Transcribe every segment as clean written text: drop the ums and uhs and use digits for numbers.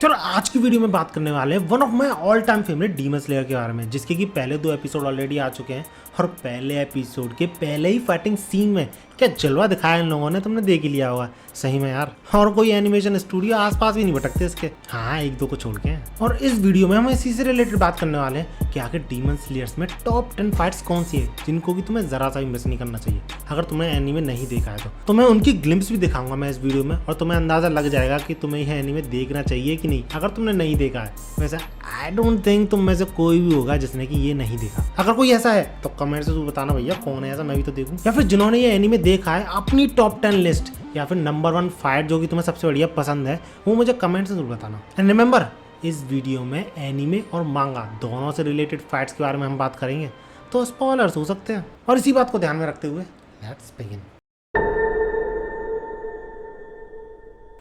चलो आज की वीडियो में बात करने वाले हैं one of my all time favourite demon slayer के बारे में, जिसके कि पहले 2 एपिसोड ऑलरेडी आ चुके हैं और पहले एपिसोड के पहले ही फाइटिंग सीन में क्या जलवा दिखाया इन लोगों ने, तुमने देख ही लिया होगा। सही में यार, और कोई एनिमेशन स्टूडियो आसपास भी नहीं भटकते इसके, हाँ 1-2 को छोड़ के। और इस वीडियो में हम इसी से रिलेटेड बात करने वाले हैं कि आखिर डीमन स्लेयर्स में टॉप 10 फाइट्स कौन सी है जिनको कि तुम्हें जरा सा भी मिस नहीं करना चाहिए। अगर तुमने एनीमे नहीं देखा है तो मैं उनकी ग्लिम्स भी दिखाऊंगा मैं इस वीडियो में, और तुम्हें अंदाजा लग जाएगा कि तुम्हें यह एनीमे देखना चाहिए कि नहीं अगर तुमने नहीं देखा है। वैसे आई डोंट थिंक तुम में से कोई भी होगा जिसने कि ये नहीं देखा। अगर कोई ऐसा है तो कमेंट से तू बताना भैया कौन है ऐसा, मैं भी तो देखूं। या फिर जिन्होंने ये एनीमे देखा है अपनी टॉप 10 लिस्ट या फिर नंबर 1 फाइट जो कि तुम्हें सबसे बढ़िया पसंद है वो मुझे कमेंट से जरूर बताना। एंड रिमेंबर, इस वीडियो में एनीमे और मांगा दोनों से रिलेटेड फाइट्स के बारे में हम बात करेंगे, तो स्पॉयलर्स हो सकते हैं। और इसी बात को ध्यान में रखते हुए लेट्स बिगिन।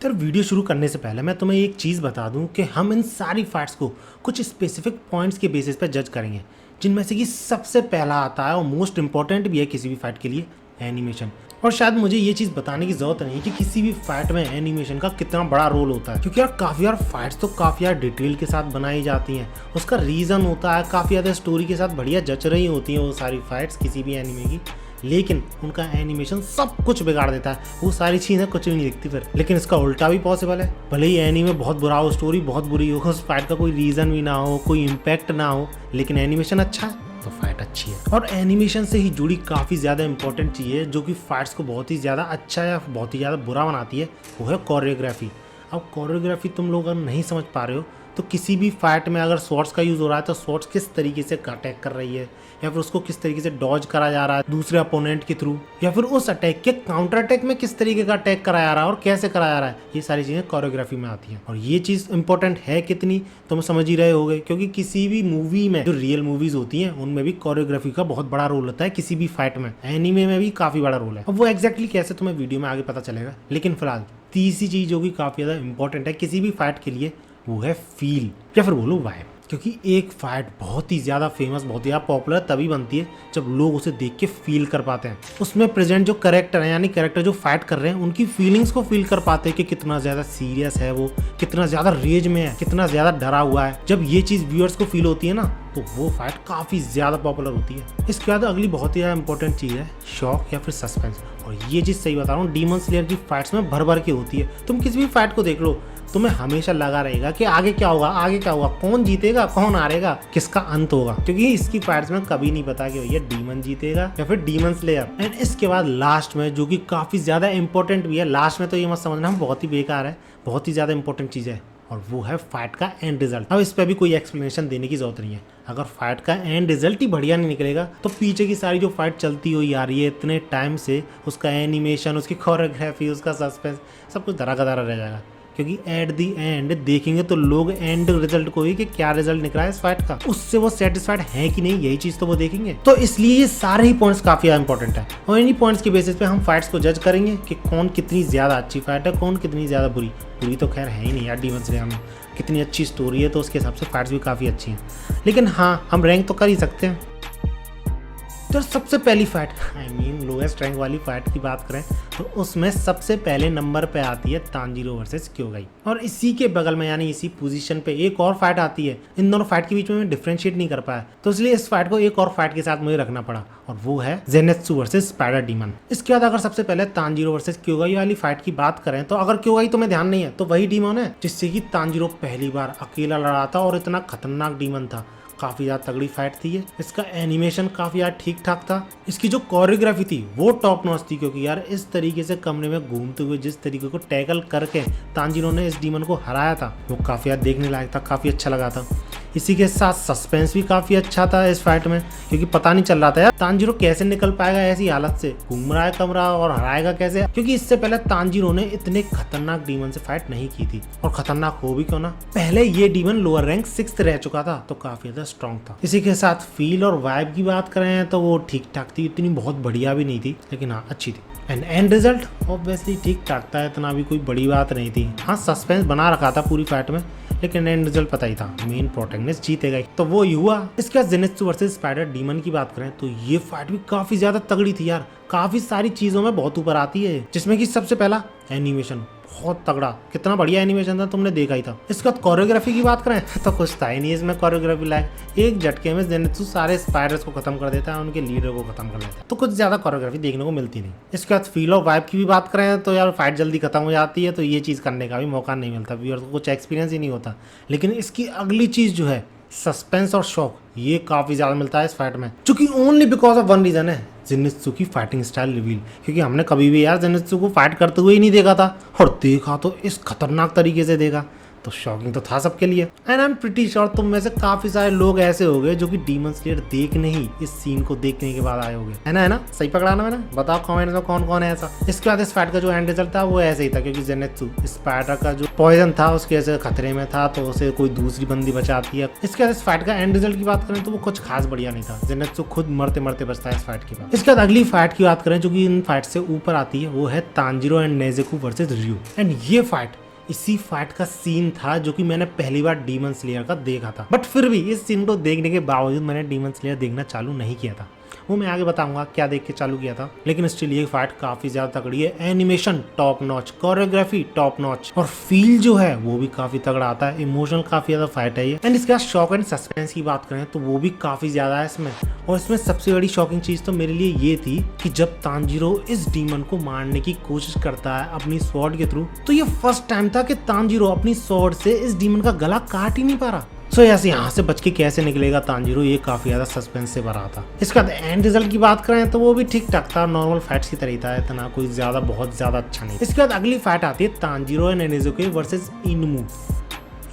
तो वीडियो शुरू करने से पहले मैं तुम्हें एक चीज़ बता दूं कि हम इन सारी फाइट्स को कुछ स्पेसिफिक पॉइंट्स के बेसिस पे जज करेंगे, जिनमें से कि सबसे पहला आता है और मोस्ट इंपॉर्टेंट भी है किसी भी फाइट के लिए, एनिमेशन। और शायद मुझे ये चीज़ बताने की ज़रूरत नहीं कि किसी भी फाइट में एनिमेशन का कितना बड़ा रोल होता है, क्योंकि यार काफ़ी यार फाइट्स तो काफ़ी यार डिटेल के साथ बनाई जाती हैं। उसका रीज़न होता है, काफ़ी ज़्यादा स्टोरी के साथ बढ़िया जच रही होती हैं वो सारी फाइट्स किसी भी एनिमे की, लेकिन उनका एनिमेशन सब कुछ बिगाड़ देता है। वो सारी चीज़ें कुछ भी नहीं दिखती फिर। लेकिन इसका उल्टा भी पॉसिबल है, भले ही एनीमे बहुत बुरा हो, स्टोरी बहुत बुरी हो, उस फाइट का कोई रीज़न भी ना हो, कोई इम्पैक्ट ना हो, लेकिन एनिमेशन अच्छा है तो फाइट अच्छी है। और एनिमेशन से ही जुड़ी काफ़ी ज़्यादा इंपॉर्टेंट चीज़ है जो कि फाइट्स को बहुत ही ज़्यादा अच्छा या बहुत ही ज़्यादा बुरा बनाती है, वो है कोरियोग्राफी। अब कोरियोग्राफी तुम लोग अगर नहीं समझ पा रहे हो तो किसी भी फाइट में अगर स्वॉर्ड्स का यूज़ हो रहा है तो स्वॉर्ड्स किस तरीके से अटैक कर रही है, या फिर उसको किस तरीके से डॉज करा जा रहा है दूसरे अपोनेंट के थ्रू, या फिर उस अटैक के काउंटर अटैक में किस तरीके का अटैक कराया जा रहा है और कैसे कराया जा रहा है, ये सारी चीज़ें कोरियोग्राफी में आती हैं। और ये चीज़ इंपॉर्टेंट है कितनी तुम समझ ही रहे होगे, क्योंकि किसी भी मूवी में जो रियल मूवीज होती हैं उनमें भी कोरियोग्राफी का बहुत बड़ा रोल होता है, किसी भी फाइट में। एनीमे में भी काफ़ी बड़ा रोल है। अब वो एग्जैक्टली कैसे तुम्हें वीडियो में आगे पता चलेगा, लेकिन फिलहाल तीसरी चीज़ जो कि काफ़ी ज़्यादा इंपॉर्टेंट है किसी भी फाइट के लिए, वो है फील या फिर बोलो वाइब। क्योंकि एक फाइट बहुत ही ज़्यादा फेमस, बहुत ही ज़्यादा पॉपुलर तभी बनती है जब लोग उसे देख के फील कर पाते हैं। उसमें प्रेजेंट जो कैरेक्टर है, यानी कैरेक्टर जो फाइट कर रहे हैं, उनकी फीलिंग्स को फील कर पाते हैं कि कितना ज़्यादा सीरियस है वो, कितना ज़्यादा रेज में है, कितना ज़्यादा डरा हुआ है। जब ये चीज़ व्यूअर्स को फील होती है ना, तो वो फाइट काफ़ी ज़्यादा पॉपुलर होती है। इसके बाद अगली बहुत ही ज़्यादा इंपॉर्टेंट चीज़ है शॉक या फिर सस्पेंस। और ये चीज़ सही बता रहा हूँ, डीमन स्लेयर की फाइट्स में भर भर के होती है। तुम किसी भी फाइट को देख लो, तुम्हें हमेशा लगा रहेगा कि आगे क्या होगा, आगे क्या होगा, कौन जीतेगा, कौन हारेगा, किसका अंत होगा, क्योंकि इसकी फाइट्स में कभी नहीं पता कि भैया डीमन जीतेगा या फिर डीमन स्लेयर। एंड इसके बाद लास्ट में जो कि काफ़ी ज़्यादा इंपॉर्टेंट भी है, लास्ट में तो ये मत समझना बहुत ही बेकार है, बहुत ही ज़्यादा इंपॉर्टेंट चीज़ है, और वो है फाइट का एंड रिजल्ट। अब इस पर भी कोई एक्सप्लेनेशन देने की जरूरत नहीं है। अगर फाइट का एंड रिजल्ट ही बढ़िया नहीं निकलेगा तो पीछे की सारी जो फाइट चलती हुई आ रही है इतने टाइम से, उसका एनिमेशन, उसकी कोरियोग्राफी, उसका सस्पेंस, सब कुछ धरा का धरा रह जाएगा। क्योंकि एट दी एंड देखेंगे तो लोग एंड रिजल्ट को ही कि क्या रिजल्ट निकला है इस फाइट का, उससे वो सेटिस्फाइड है कि नहीं, यही चीज तो वो देखेंगे। तो इसलिए ये सारे ही पॉइंट्स काफी ज्यादा इंपॉर्टेंट है, और इन्हीं पॉइंट्स के बेसिस पे हम फाइट्स को जज करेंगे कि कौन कितनी ज्यादा अच्छी फाइट है, कौन कितनी ज्यादा बुरी। बुरी तो खैर है ही नहीं यार, डीमन स्लेयर में कितनी अच्छी स्टोरी है तो उसके हिसाब से फाइट्स भी काफी अच्छी हैं, लेकिन हाँ हम रैंक तो कर ही सकते हैं। तो सबसे पहली fight, I mean lowest rank वाली फाइट की बात करें तो उसमें सबसे पहले नंबर पे आती है तांजीरो वर्सेस क्योगाई, और इसी के बगल में यानी इसी पोजीशन पे एक और फाइट आती है। इन दोनों फाइट के बीच में मैं डिफरेंशिएट नहीं कर पाया, तो इसलिए इस फाइट को एक और फाइट के साथ मुझे रखना पड़ा, और वो है जेनेत्सु वर्सेस स्पाइडर डीमन। इसके बाद अगर सबसे पहले तांजीरो वर्सेस क्योगाई वाली फाइट की बात करें तो अगर क्योगाई तुम्हें ध्यान नहीं है तो वही डीमन है जिससे कि तांजीरो पहली बार अकेला लड़ा था, और इतना खतरनाक डीमन था, काफ़ी ज़्यादा तगड़ी फाइट थी ये। इसका एनिमेशन काफ़ी ज़्यादा ठीक ठाक था, इसकी जो कोरियोग्राफी थी वो टॉप नॉच थी, क्योंकि यार इस तरीके से कमरे में घूमते हुए जिस तरीके को टैकल करके तांजीरो ने इस डीमन को हराया था वो काफ़ी ज़्यादा देखने लायक था, काफ़ी अच्छा लगा था। इसी के साथ सस्पेंस भी काफ़ी अच्छा था इस फाइट में, क्योंकि पता नहीं चल रहा था यार तांजीरो कैसे निकल पाएगा ऐसी हालत से, घूम रहा है कमरा और हराएगा कैसे, क्योंकि इससे पहले तांजीरो ने इतने खतरनाक डीमन से फाइट नहीं की थी। और खतरनाक हो भी क्यों ना, पहले ये डीमन लोअर रैंक 6th रह चुका था, तो काफ़ी ज़्यादा स्ट्रॉन्ग था। इसी के साथ फील और वाइब की बात करें तो वो ठीक ठाक थी, इतनी बहुत बढ़िया भी नहीं थी, लेकिन हाँ अच्छी थी। एंड रिजल्ट ऑब्वियसली ठीक ठाक था, इतना भी कोई बड़ी बात नहीं थी। हाँ सस्पेंस बना रखा था पूरी फाइट में, लेकिन एंड रिजल्ट पता ही था, मेन प्रोटैगनिस्ट जीतेगा ही, तो वो ही हुआ। इसके बाद जेनेत्सु वर्सेस स्पाइडर डीमन की बात करें तो ये फाइट भी काफी ज्यादा तगड़ी थी यार, काफी सारी चीजों में बहुत ऊपर आती है, जिसमें कि सबसे पहला एनिमेशन बहुत तगड़ा, कितना बढ़िया एनिमेशन था तुमने देखा ही था। इसके बाद कोरियोग्राफी की बात करें तो कुछ था ही नहीं इसमें कोरियोग्राफी लायक। एक झटके में जेनित्सु सारे स्पाइडर्स को खत्म कर देता है, उनके लीडर को खत्म कर देता है, तो कुछ ज्यादा कोरियोग्राफी देखने को मिलती नहीं। इसके बाद फील और वाइब की भी बात करें तो यार फाइट जल्दी खत्म हो जाती है, तो ये चीज करने का भी मौका नहीं मिलता, व्यूअर को कुछ एक्सपीरियंस ही नहीं होता। लेकिन इसकी अगली चीज जो है सस्पेंस और शॉक, ये काफी ज्यादा मिलता है इस फाइट में, क्योंकि only because of one reason है, जेनित्सु की फाइटिंग स्टाइल रिवील। क्योंकि हमने कभी भी यार जेनित्सु को फाइट करते हुए ही नहीं देखा था, और देखा तो इस खतरनाक तरीके से देखा, तो शॉकिंग तो था सबके लिए। And I am pretty sure तुम में से काफी सारे लोग ऐसे हो गए जो कि डीमन स्लेयर देखने ही इस सीन को देखने के बाद आए होंगे, है ना? सही पकड़ा ना मैंने? बताओ कमेंट में कौन कौन है ऐसा। इसके बाद इस फाइट का जो एंड रिजल्ट था वो ऐसे ही था, क्योंकि जेनित्सु स्पाइडर का जो पॉइजन था उसके ऐसे खतरे में था, तो उसे कोई दूसरी बंदी बचाती है। इसके बाद इस फाइट का एंड रिजल्ट की बात करें तो वो कुछ खास बढ़िया नहीं था, जेनित्सु खुद मरते मरते बचता है इस फाइट के बाद। इसके बाद अगली फाइट की बात करें जो कि इन फाइट से ऊपर आती है, वो है Tanjiro and Nezuko versus Rui. And ये फाइट इसी फाइट का सीन था जो कि मैंने पहली बार डीमन स्लेयर का देखा था, बट फिर भी इस सीन को देखने के बावजूद मैंने डीमन स्लेयर देखना चालू नहीं किया था। वो मैं आगे बताऊंगा क्या देख के चालू किया था, लेकिन स्टिल ये फाइट काफी ज्यादा तगड़ी है। Animation top notch, choreography top notch, और फील जो है वो भी काफी तगड़ा आता है। इमोशनल काफी ज्यादा फाइट है ये। एंड इसके बाद शॉक एंड सस्पेंस की बात करें तो वो भी काफी ज्यादा है इसमें, और इसमें सबसे बड़ी शॉकिंग चीज तो मेरे लिए ये थी कि जब तांजीरो इस डीमन को मारने की कोशिश करता है अपनी स्वॉर्ड के थ्रू, तो ये फर्स्ट टाइम था कि तांजीरो अपनी स्वॉर्ड से इस डीमन का गला काट ही नहीं पा रहा। सो ऐसे यहाँ से बच के कैसे निकलेगा तांजीरो, ये काफी ज्यादा सस्पेंस से भरा था। इसके बाद एंड रिजल्ट की बात करें तो वो भी ठीक ठाक था, नॉर्मल फाइट्स की तरह था, इतना कोई ज्यादा बहुत ज्यादा अच्छा नहीं। इसके बाद अगली फाइट आती है Tanjiro and Nezuko versus Enmu.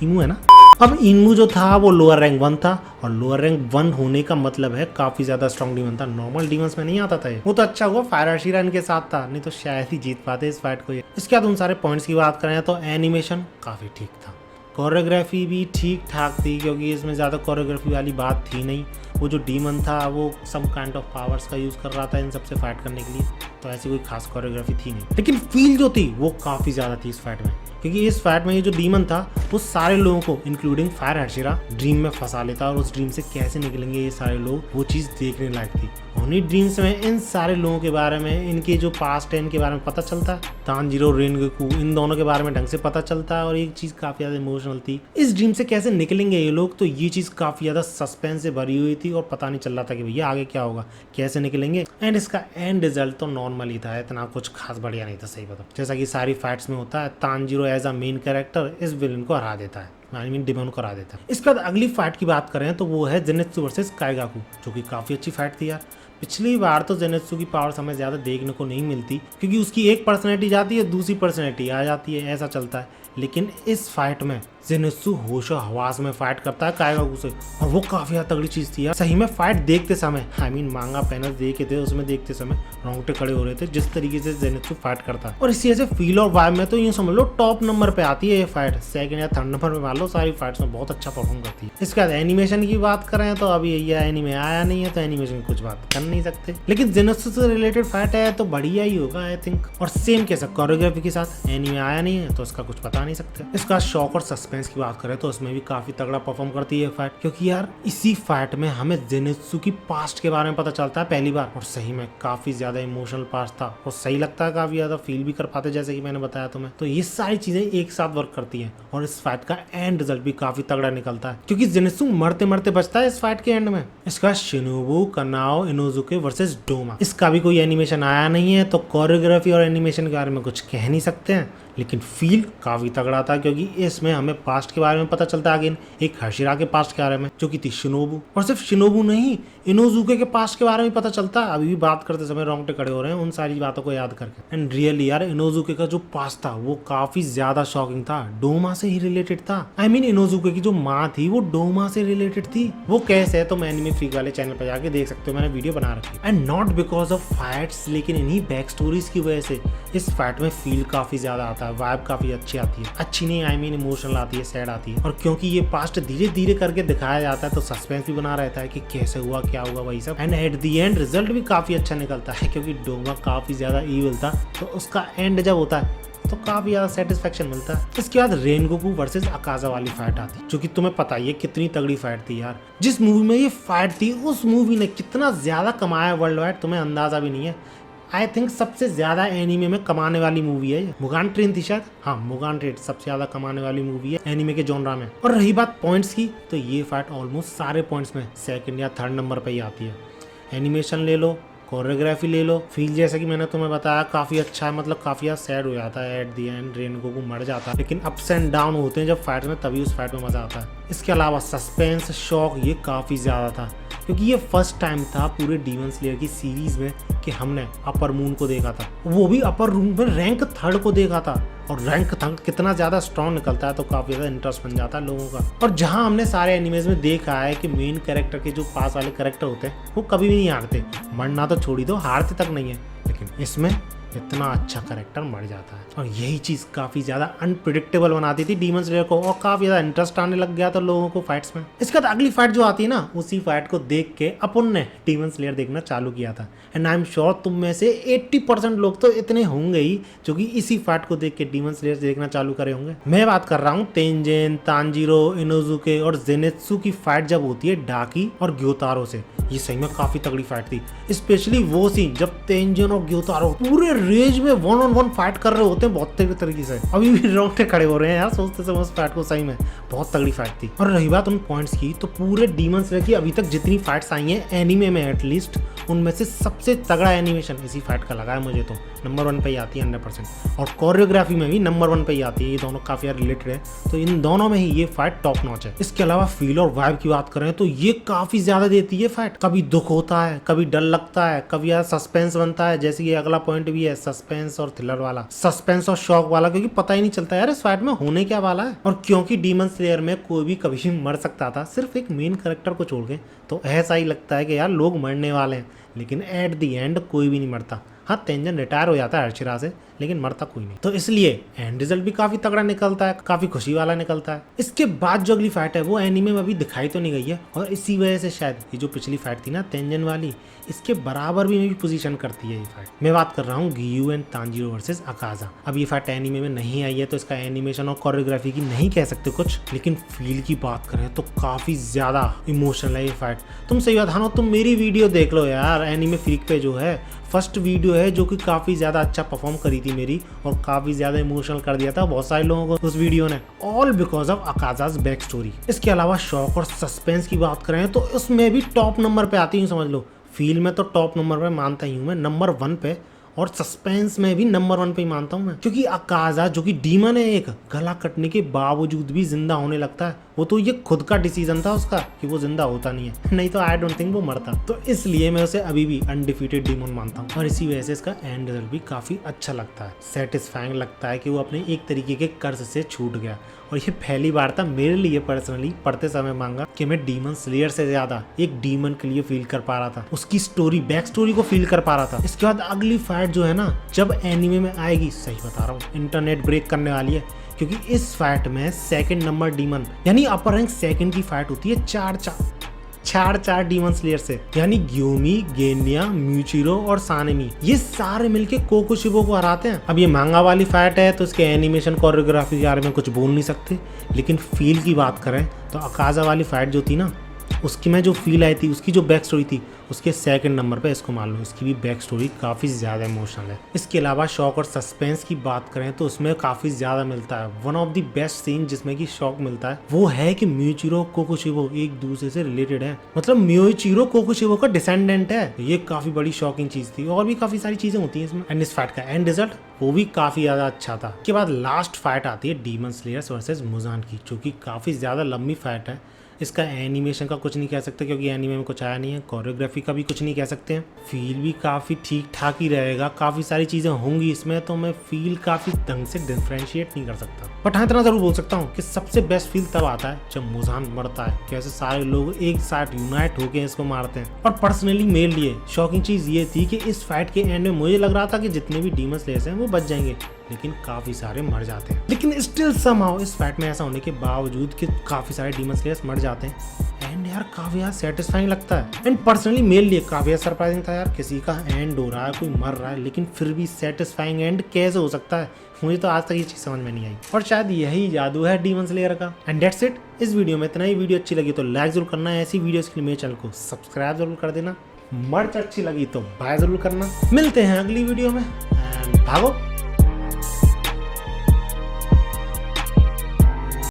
इमू है ना? अब इनमू जो था वो लोअर रैंक 1 था, और लोअर रैंक 1 होने का मतलब है काफी ज्यादा स्ट्रॉन्ग डीमन था। नॉर्मल डीमंस में नहीं आता था ये। वो तो अच्छा हुआ फायर आशिरा इनके साथ था, नहीं तो शायद ही जीत पाते इस फाइट को ये। इसके बाद उन सारे पॉइंट्स की बात करें तो एनिमेशन काफी ठीक था, कोरियोग्राफी भी ठीक ठाक थी, क्योंकि इसमें ज़्यादा कोरियोग्राफी वाली बात थी नहीं। वो जो डीमन था वो सम काइंड ऑफ पावर्स का यूज़ कर रहा था इन सबसे फाइट करने के लिए, तो ऐसी कोई खास कोरियोग्राफी थी नहीं। लेकिन फील जो थी वो काफ़ी ज़्यादा थी इस फाइट में, क्योंकि इस फाइट में ये जो डीमन था वो सारे लोगों को इंक्लूडिंग फायर आशिरा ड्रीम में फंसा लेता, और उस ड्रीम से कैसे निकलेंगे ये सारे लोग, वो चीज़ देखने लायक थी। उन्हीं ड्रीम्स में इन सारे लोगों के बारे में, इनके जो पास्ट है इनके बारे में पता चलता है। तांजीरो रेनगोकू इन दोनों के बारे में ढंग से पता चलता है, और एक चीज़ काफ़ी ज़्यादा इमोशनल थी, इस ड्रीम से कैसे निकलेंगे ये लोग, तो ये चीज़ काफ़ी ज़्यादा सस्पेंस से भरी हुई थी, और पता नहीं चल रहा था कि भैया आगे क्या होगा, कैसे निकलेंगे। एंड इसका एंड रिजल्ट तो नॉर्मल ही था, इतना कुछ खास बढ़िया नहीं था, सही बताओ। जैसा कि सारी फाइट्स में होता है, Tanjiro as a main character इस विलन को हरा देता है, डीमन को हरा देता है। इसके बाद अगली फाइट की बात करें तो वो है जेनित्सु वर्सेस काइगाकू, जो कि काफ़ी अच्छी फाइट थी यार। पिछली बार तो जेनित्सु की पावर्स हमें ज़्यादा देखने को नहीं मिलती, क्योंकि उसकी एक पर्सनैलिटी जाती है, दूसरी पर्सनैलिटी आ जाती है, ऐसा चलता है। लेकिन इस फाइट में जेनित्सु होशो हवास में फाइट करता है काइगाकू से, और वो काफी ज्यादा तगड़ी चीज थी यार। सही में फाइट देखते समय, मांगा पैनल देखे थे उसमें देखते समय रोंगटे खड़े हो रहे थे, जिस तरीके से जेनित्सु फाइट करता है। और इसी वजह से फील और वाइब में तो यूं समझ लो टॉप नंबर पे आती है ये फाइट, सेकंड या थर्ड नंबर पे मान लो, सारी फाइट्स में बहुत अच्छा परफॉर्म करती है। इसके बाद एनिमेशन की बात करें तो अभी ये एनिमे आया नहीं है, तो एनिमेशन की कुछ बात कर नहीं सकते, लेकिन जेनित्सु से रिलेटेड फाइट है तो बढ़िया ही होगा आई थिंक। और सेम कैसा कोरियोग्राफी के साथ एनिमे आया नहीं है तो इसका कुछ पता नहीं सकते। इसका शॉक और सस्पेंस की बात करें तो उसमें भी काफी तगड़ा परफॉर्म करती है फाइट, क्योंकि यार इसी फाइट में हमें जेनित्सु की पास्ट के बारे में पता चलता है पहली बार, और सही में काफी ज्यादा इमोशनल पास्ट था, और सही लगता है, काफी ज्यादा फील भी कर पाते जैसे कि मैंने बताया तुम्हें। तो ये सारी चीजें एक साथ वर्क करती हैं, और इस फाइट का एंड रिजल्ट भी काफी तगड़ा निकलता है, क्योंकि जेनित्सु मरते मरते बचता है इस फाइट के एंड में। इसका शिनोबु कनाओ इनोजुके वर्सेस डोमा, इसका भी कोई एनिमेशन आया नहीं है, तो कोरियोग्राफी और एनिमेशन के बारे में कुछ कह नहीं सकते हैं, लेकिन फील काफी तगड़ा था, क्योंकि इसमें हमें पास्ट के बारे में पता चलता है, अगेन एक हशिरा के पास्ट के बारे में जो कि थी शिनोबु, और सिर्फ शिनोबु नहीं, इनोजुके के पास्ट के बारे में पता चलता है। अभी भी बात करते समय रोंगटे खड़े हो रहे हैं उन सारी बातों को याद करके। एंड रियली यार इनोजुके का जो पास्ट था वो काफी ज्यादा शॉकिंग था, डोमा से ही रिलेटेड था। इनोजुके की जो माँ थी वो डोमा से रिलेटेड थी। वो कैसे है तो मैं एनिमे फ्रीक वाले चैनल पर जाके देख सकते हो, मैंने वीडियो बना रखी। And not because of fights, लेकिन इन्हीं बैक स्टोरीज की वजह से इस फाइट में फील काफी ज्यादा आता है, वाइब काफी अच्छी आती है, अच्छी नहीं इमोशनल आती है, सैड आती है। और क्योंकि ये पास्ट धीरे धीरे करके दिखाया जाता है तो सस्पेंस भी बना रहता है कि कैसे हुआ क्या हुआ वही सब। And at the and result भी काफी अच्छा निकलता है, क्योंकि डोमा काफी ज्यादा ईविल था, तो उसका एंड जब होता है तो काफी ज्यादा सेटिस्फेक्शन मिलता है। इसके बाद रेनगोकू वर्सेस अकाजा वाली फाइट आती है, जो कि तुम्हें पता ही है कितनी तगड़ी फाइट थी यार। जिस मूवी में ये फाइट थी उस मूवी ने कितना ज्यादा कमाया वर्ल्ड वाइड तुम्हें अंदाजा भी नहीं है। आई थिंक सबसे ज्यादा एनीमे में कमाने वाली मूवी है ये। मुगान ट्रेन थी शायद, हाँ मुगान ट्रेन सबसे ज्यादा कमाने वाली मूवी है एनीमे के जॉनरा में। और रही बात पॉइंट्स की, तो ये फाइट ऑलमोस्ट सारे पॉइंट्स में सेकंड या थर्ड नंबर पे ही आती है। एनिमेशन ले लो, कोरियोग्राफी ले लो, फील जैसे कि मैंने तुम्हें बताया काफ़ी अच्छा है, मतलब काफ़ी ज़्यादा सैड हो जाता है एट दी एंड, रेनगोकू मर जाता है, लेकिन अप्स एंड डाउन होते हैं जब फाइट में, तभी उस फाइट में मज़ा आता है। इसके अलावा सस्पेंस, शॉक ये काफ़ी ज़्यादा था, क्योंकि ये फर्स्ट टाइम था पूरे डीमन स्लेयर की सीरीज़ में कि हमने अपर मून को देखा था, वो भी अपर रूम में रैंक 3rd को देखा था। और रैंक थंक कितना ज़्यादा स्ट्रॉन्ग निकलता है तो काफ़ी ज़्यादा इंटरेस्ट बन जाता है लोगों का। और जहाँ हमने सारे एनिमेज में देखा है कि मेन कैरेक्टर के जो पास वाले कैरेक्टर होते हैं वो कभी भी नहीं हारते, मरना तो छोड़ ही दो, हारते तक नहीं है, लेकिन इसमें इतना अच्छा कैरेक्टर मर जाता है। और यही चीज़ काफ़ी ज़्यादा अनप्रिडिक्टेबल बनाती थी डीमन स्लेयर को, और काफ़ी ज़्यादा इंटरेस्ट आने लग गया था लोगों को फाइट्स में। इसके बाद अगली फाइट जो आती है ना, उसी फाइट को देख के अपन ने डीमन स्लेयर देखना चालू किया था। एंड आई एम श्योर तुम में से 80% लोग तो इतने होंगे ही जो कि इसी फाइट को देख के डीमन स्लेयर देखना चालू करे होंगे। मैं बात कर रहा हूँ तेंजेन, तांजीरो, इनोजुके और जेनेत्सु की फाइट जब होती है डाकी और ग्योतारो से। ये सही में काफी तगड़ी फाइट थी, स्पेशली वो सीन जब तेंजन और ग्योतारो पूरे रेंज में 1-on-1 फाइट कर रहे होते हैं बहुत तगड़ी तरीके से। अभी भी रोंगटे खड़े हो रहे हैं यार सोचते समय उस फाइट को, सही में बहुत तगड़ी फाइट थी। और रही बात उन पॉइंट्स की, तो पूरे डीमन स्लेयर की अभी तक जितनी फाइट्स आई हैं एनीमे में एटलीस्ट, उनमें से सबसे तगड़ा एनिमेशन इसी फाइट का लगा है मुझे, तो नंबर 1 पे ही आती है 100%। और कोरियोग्राफी में भी नंबर 1 पे ही आती है, ये दोनों काफी रिलेटेड है, तो इन दोनों में ही ये फाइट टॉप नॉच है। इसके अलावा फील और वाइब की बात करें तो ये काफी ज्यादा देती है फाइट। कभी दुख होता है, कभी डर लगता है, कभी यार सस्पेंस बनता है, जैसे कि अगला पॉइंट भी है सस्पेंस और थ्रिलर वाला, सस्पेंस और शॉक वाला, क्योंकि पता ही नहीं चलता यार इस फाइट में होने क्या वाला है। और क्योंकि डीमन स्लेयर में कोई भी कभी भी मर सकता था सिर्फ एक मेन कैरेक्टर को छोड़ के, तो ऐसा ही लगता है कि यार लोग मरने वाले हैं, लेकिन एट दी एंड कोई भी नहीं मरता। हाँ तेंजन रिटायर हो जाता है हर्षिरा से, लेकिन मरता कोई नहीं, तो इसलिए एंड रिजल्ट भी काफी तगड़ा निकलता है, काफी खुशी वाला निकलता है। इसके बाद जो अगली फाइट है वो एनीमे में अभी दिखाई तो नहीं गई है, और इसी वजह से शायद ये जो पिछली फाइट थी ना तेंजन वाली, इसके बराबर भी पोजीशन करती है ये फाइट। मैं बात कर रहा हूँ गियू एंड तांजीरो वर्सेस अकाजा। अब ये फाइट एनीमे में नहीं आई है तो इसका एनिमेशन और कोरियोग्राफी की नहीं कह सकते कुछ, लेकिन फील की बात करें तो काफी ज्यादा इमोशनल है ये फाइट। तुम सही बात हो, तुम मेरी वीडियो देख लो यार, एनीमे फ्रीक पे जो है फर्स्ट वीडियो है जो कि काफ़ी ज़्यादा अच्छा परफॉर्म करी थी मेरी, और काफ़ी ज़्यादा इमोशनल कर दिया था बहुत सारे लोगों को उस वीडियो ने, all because of Akaza's back story. इसके अलावा शॉक और सस्पेंस की बात करें तो उसमें भी टॉप नंबर पे आती हूँ, समझ लो फील में तो टॉप नंबर पे मानता ही हूँ मैं, नंबर 1 पे, और सस्पेंस में भी नंबर 1 पे ही मानता हूँ मैं, क्योंकि अकाजा जो कि डीमन है एक, गला कटने के बावजूद भी जिंदा होने लगता है। वो तो ये खुद का डिसीजन था उसका कि वो जिंदा होता नहीं है, नहीं तो आई डोंट थिंक वो मरता। तो इसलिए मैं उसे अभी भी अनडिफीटेड डीमन मानता हूँ, और इसी वजह से इसका एंड रिजल्ट भी काफी अच्छा लगता है, सेटिस्फाइंग लगता है कि वो अपने एक तरीके के कर्ज से छूट गया। और ये पहली बार था मेरे लिए पर्सनली पढ़ते समय मांगा कि मैं डीमन स्लेयर से ज्यादा एक डीमन के लिए फील कर पा रहा था, उसकी स्टोरी, बैक स्टोरी को फील कर पा रहा था। इसके बाद अगली फाइट जो है ना, जब एनीमे में आएगी, सही बता रहा हूँ इंटरनेट ब्रेक करने वाली है, क्योंकि इस फाइट में सेकंड नंबर डीमन यानी अपर रैंक सेकंड की फाइट होती है चार डीमन स्लेयर से, यानी ग्यूमी, गेनिया, म्यूचिरो और सानेमी, ये सारे मिलके कोकोशिबो को हराते हैं। अब ये मांगा वाली फाइट है तो इसके एनिमेशन कोरियोग्राफी के बारे में कुछ बोल नहीं सकते, लेकिन फील की बात करें तो अकाजा वाली फाइट जो थी ना, उसकी में जो फील आई थी, उसकी जो बैक स्टोरी थी, उसके सेकंड नंबर पे इसको मान लो, इसकी भी बैक स्टोरी काफ़ी ज़्यादा इमोशनल है। इसके अलावा शॉक और सस्पेंस की बात करें तो उसमें काफ़ी ज़्यादा मिलता है। One of the best scene जिसमें कि शॉक मिलता है वो है कि म्यूचिरो कोकोशिबो एक दूसरे से रिलेटेड है, मतलब म्यूचिरो कोकोशिबो का डिसेंडेंट है। ये काफ़ी बड़ी शॉकिंग चीज़ थी, और भी काफ़ी सारी चीज़ें होती हैं इसमें। एंड इस फाइट का एंड रिजल्ट वो भी काफ़ी ज़्यादा अच्छा था। उसके बाद लास्ट फाइट आती है डीमन स्लेयर्स वर्सेस मुजान की, जो कि काफ़ी ज़्यादा लंबी फाइट है। इसका एनिमेशन का कुछ नहीं कह सकते क्योंकि एनीमे में कुछ आया नहीं है, कोरियोग्राफी का भी कुछ नहीं कह सकते हैं, फील भी काफ़ी ठीक ठाक ही रहेगा, काफ़ी सारी चीज़ें होंगी इसमें, तो मैं फील काफ़ी ढंग से डिफ्रेंशिएट नहीं कर सकता। बट हाँ इतना ज़रूर बोल सकता हूँ कि सबसे बेस्ट फील तब आता है जब मुजान मरता है, कैसे सारे लोग एक साथ यूनाइट होकर इसको मारते हैं। और पर्सनली मेरे लिए शॉकिंग चीज़ ये थी कि इस फाइट के एंड में मुझे लग रहा था कि जितने भी डीमन स्लेयर्स हैं वो बच जाएंगे, लेकिन काफी सारे मर जाते हैं। लेकिन स्टिल समहाउ इस फाइट में ऐसा होने के बावजूद कि काफी सारे डीमन स्लेयर्स मर जाते हैं, एंड यार काफी यार सेटिस्फाइंग लगता है। एंड पर्सनली मेरे लिए काफी सरप्राइजिंग था यार, किसी का एंड हो रहा है, कोई मर रहा है, लेकिन फिर भी सेटिस्फाइंग एंड कैसे हो सकता है, मुझे तो आज तक ये चीज समझ में नहीं आई, और शायद यही जादू है डीमन स्लेयर का। एंड दैट्स इट, इस वीडियो में इतना ही। वीडियो अच्छी लगी तो लाइक जरूर करना है, ऐसी वीडियोस के लिए मेरे चैनल को सब्सक्राइब जरूर कर देना। मर्च अच्छी लगी तो बाय ज़रूर करना। मिलते हैं अगली वीडियो में। एंड भागो।